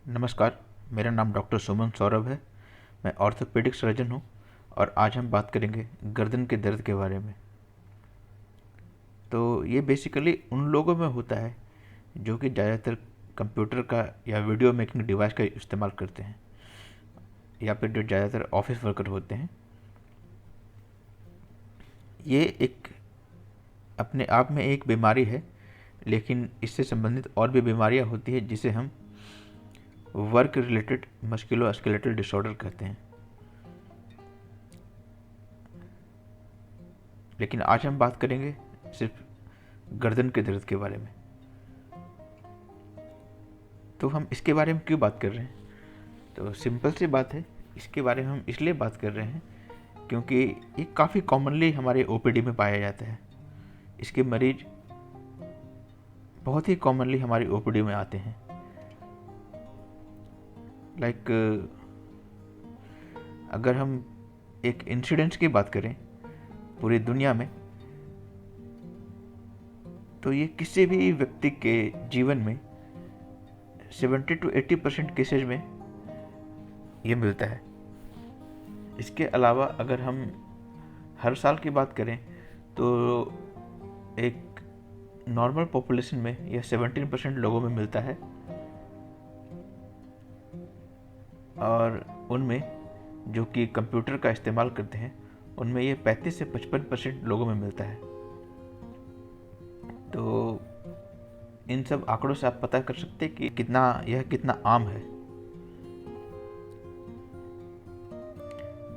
नमस्कार। मेरा नाम डॉक्टर सुमन सौरभ है। मैं ऑर्थोपेडिक सर्जन हूँ और आज हम बात करेंगे गर्दन के दर्द के बारे में। तो ये बेसिकली उन लोगों में होता है जो कि ज़्यादातर कंप्यूटर का या वीडियो मेकिंग डिवाइस का इस्तेमाल करते हैं, या फिर जो ज़्यादातर ऑफिस वर्कर होते हैं। ये एक अपने आप में एक बीमारी है, लेकिन इससे संबंधित और भी बीमारियां होती है जिसे हम वर्क रिलेटेड मस्कुलोस्केलेटल डिसऑर्डर कहते हैं। लेकिन आज हम बात करेंगे सिर्फ गर्दन के दर्द के बारे में। तो हम इसके बारे में क्यों बात कर रहे हैं? तो सिंपल सी बात है, इसके बारे में हम इसलिए बात कर रहे हैं क्योंकि ये काफ़ी कॉमनली हमारे ओपीडी में पाया जाता है। इसके मरीज बहुत ही कॉमनली हमारी ओपीडी में आते हैं। अगर हम एक इंसिडेंट्स की बात करें पूरी दुनिया में, तो ये किसी भी व्यक्ति के जीवन में 70 to 80% केसेज में ये मिलता है। इसके अलावा अगर हम हर साल की बात करें तो एक नॉर्मल पॉपुलेशन में यह 17% लोगों में मिलता है, और उनमें जो कि कंप्यूटर का इस्तेमाल करते हैं उनमें ये 35 से 55% लोगों में मिलता है। तो इन सब आंकड़ों से आप पता कर सकते हैं कि कितना आम है।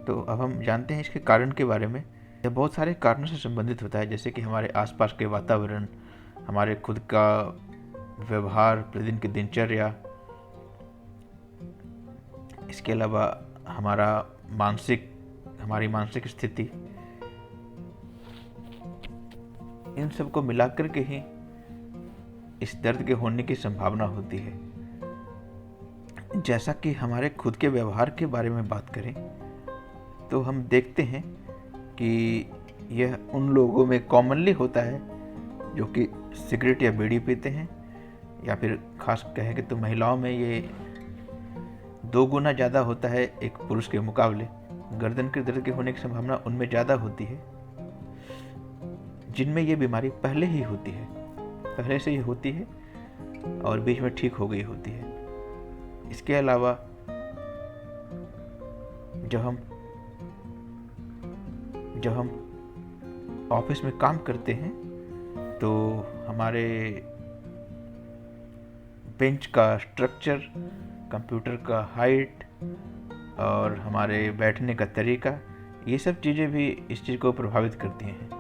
तो अब हम जानते हैं इसके कारण के बारे में। यह बहुत सारे कारणों से संबंधित होता है, जैसे कि हमारे आसपास के वातावरण, हमारे खुद का व्यवहार, प्रतिदिन की दिनचर्या, इसके अलावा हमारी मानसिक स्थिति, इन सब को मिलाकर के ही इस दर्द के होने की संभावना होती है। जैसा कि हमारे खुद के व्यवहार के बारे में बात करें तो हम देखते हैं कि यह उन लोगों में कॉमनली होता है जो कि सिगरेट या बीड़ी पीते हैं, या फिर खास कहें कि तो महिलाओं में ये 2 गुना ज़्यादा होता है एक पुरुष के मुकाबले। गर्दन के दर्द के होने की संभावना उनमें ज़्यादा होती है जिनमें ये बीमारी पहले से ही होती है और बीच में ठीक हो गई होती है। इसके अलावा जब हम ऑफिस में काम करते हैं तो हमारे बेंच का स्ट्रक्चर, कंप्यूटर का हाइट और हमारे बैठने का तरीका, ये सब चीज़ें भी इस चीज़ को प्रभावित करती हैं।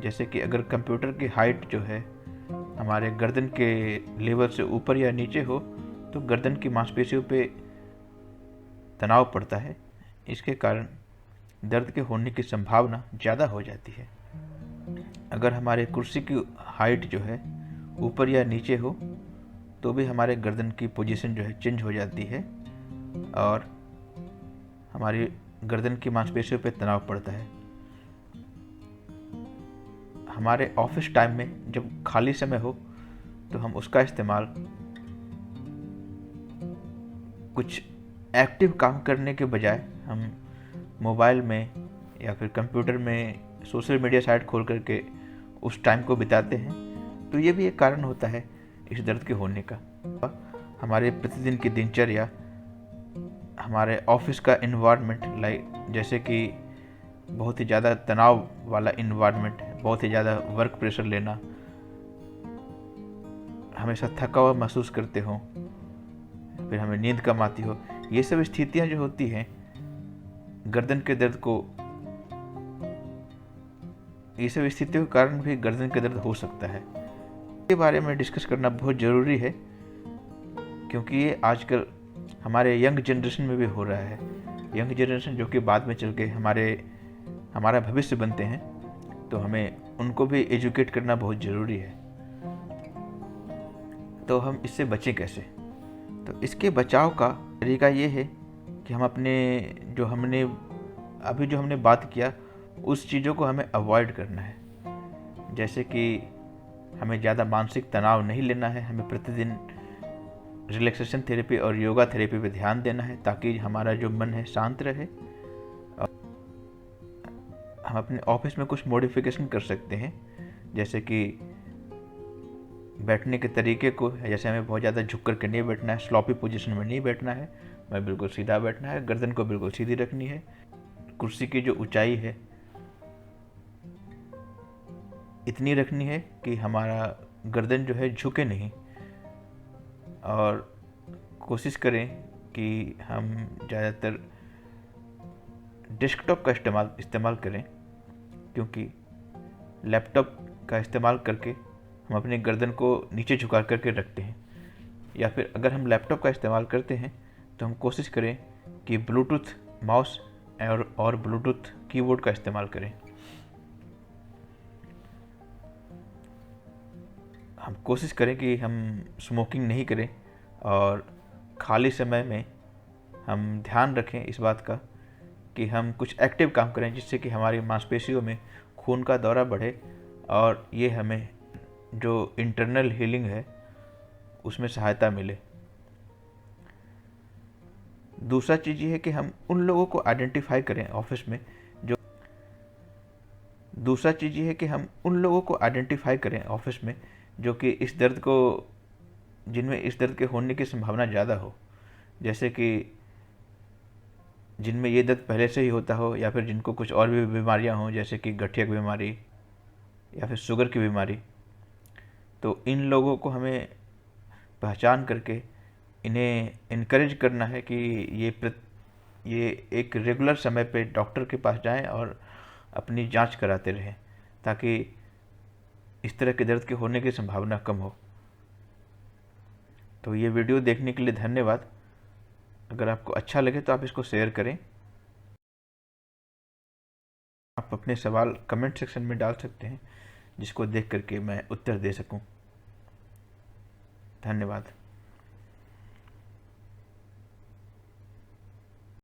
जैसे कि अगर कंप्यूटर की हाइट जो है हमारे गर्दन के लेवल से ऊपर या नीचे हो तो गर्दन की मांसपेशियों पे तनाव पड़ता है। इसके कारण दर्द के होने की संभावना ज़्यादा हो जाती है। अगर हमारे कुर्सी की हाइट जो है ऊपर या नीचे हो तो भी हमारे गर्दन की पोजीशन जो है चेंज हो जाती है और हमारी गर्दन की मांसपेशियों पे तनाव पड़ता है। हमारे ऑफिस टाइम में जब खाली समय हो तो हम उसका इस्तेमाल कुछ एक्टिव काम करने के बजाय हम मोबाइल में या फिर कंप्यूटर में सोशल मीडिया साइट खोल करके उस टाइम को बिताते हैं। तो ये भी एक कारण होता है इस दर्द के होने का। हमारे प्रतिदिन की दिनचर्या, हमारे ऑफिस का इन्वायरमेंट, जैसे कि बहुत ही ज़्यादा तनाव वाला इन्वायरमेंट, बहुत ही ज़्यादा वर्क प्रेशर लेना, हमेशा थका हुआ महसूस करते हो, फिर हमें नींद कम आती हो, ये सब स्थितियाँ जो होती हैं गर्दन के दर्द को, ये सब स्थितियों के कारण भी गर्दन के दर्द हो सकता है। इसके बारे में डिस्कस करना बहुत ज़रूरी है क्योंकि ये आजकल हमारे यंग जनरेशन में भी हो रहा है। यंग जनरेशन जो कि बाद में चल के हमारा भविष्य बनते हैं, तो हमें उनको भी एजुकेट करना बहुत ज़रूरी है। तो हम इससे बचें कैसे? तो इसके बचाव का तरीका ये है कि हम जो हमने बात किया उस चीज़ों को हमें अवॉइड करना है। जैसे कि हमें ज़्यादा मानसिक तनाव नहीं लेना है, हमें प्रतिदिन रिलैक्सेशन थेरेपी और योगा थेरेपी पे ध्यान देना है ताकि हमारा जो मन है शांत रहे। हम अपने ऑफिस में कुछ मॉडिफिकेशन कर सकते हैं, जैसे कि बैठने के तरीके को, जैसे हमें बहुत ज़्यादा झुक कर के नहीं बैठना है, स्लॉपी पोजीशन में नहीं बैठना है, हमें बिल्कुल सीधा बैठना है, गर्दन को बिल्कुल सीधी रखनी है, कुर्सी की जो ऊंचाई है इतनी रखनी है कि हमारा गर्दन जो है झुके नहीं, और कोशिश करें कि हम ज़्यादातर डेस्कटॉप का इस्तेमाल करें, क्योंकि लैपटॉप का इस्तेमाल करके हम अपनी गर्दन को नीचे झुका करके रखते हैं। या फिर अगर हम लैपटॉप का इस्तेमाल करते हैं तो हम कोशिश करें कि ब्लूटूथ माउस और ब्लूटूथ कीबोर्ड का इस्तेमाल करें। हम कोशिश करें कि हम स्मोकिंग नहीं करें, और खाली समय में हम ध्यान रखें इस बात का कि हम कुछ एक्टिव काम करें, जिससे कि हमारी मांसपेशियों में खून का दौरा बढ़े और ये हमें जो इंटरनल हीलिंग है उसमें सहायता मिले। दूसरा चीज़ ये है कि हम उन लोगों को आइडेंटिफाई करें ऑफिस में जो कि इस दर्द को जिनमें इस दर्द के होने की संभावना ज़्यादा हो, जैसे कि जिनमें ये दर्द पहले से ही होता हो, या फिर जिनको कुछ और भी बीमारियां हों, जैसे कि गठिया की बीमारी या फिर शुगर की बीमारी। तो इन लोगों को हमें पहचान करके इन्हें इनकरेज करना है कि ये एक रेगुलर समय पे डॉक्टर के पास जाएं और अपनी जांच कराते रहें, ताकि इस तरह के दर्द के होने की संभावना कम हो। तो ये वीडियो देखने के लिए धन्यवाद। अगर आपको अच्छा लगे तो आप इसको शेयर करें। आप अपने सवाल कमेंट सेक्शन में डाल सकते हैं, जिसको देख करके मैं उत्तर दे सकूं। धन्यवाद।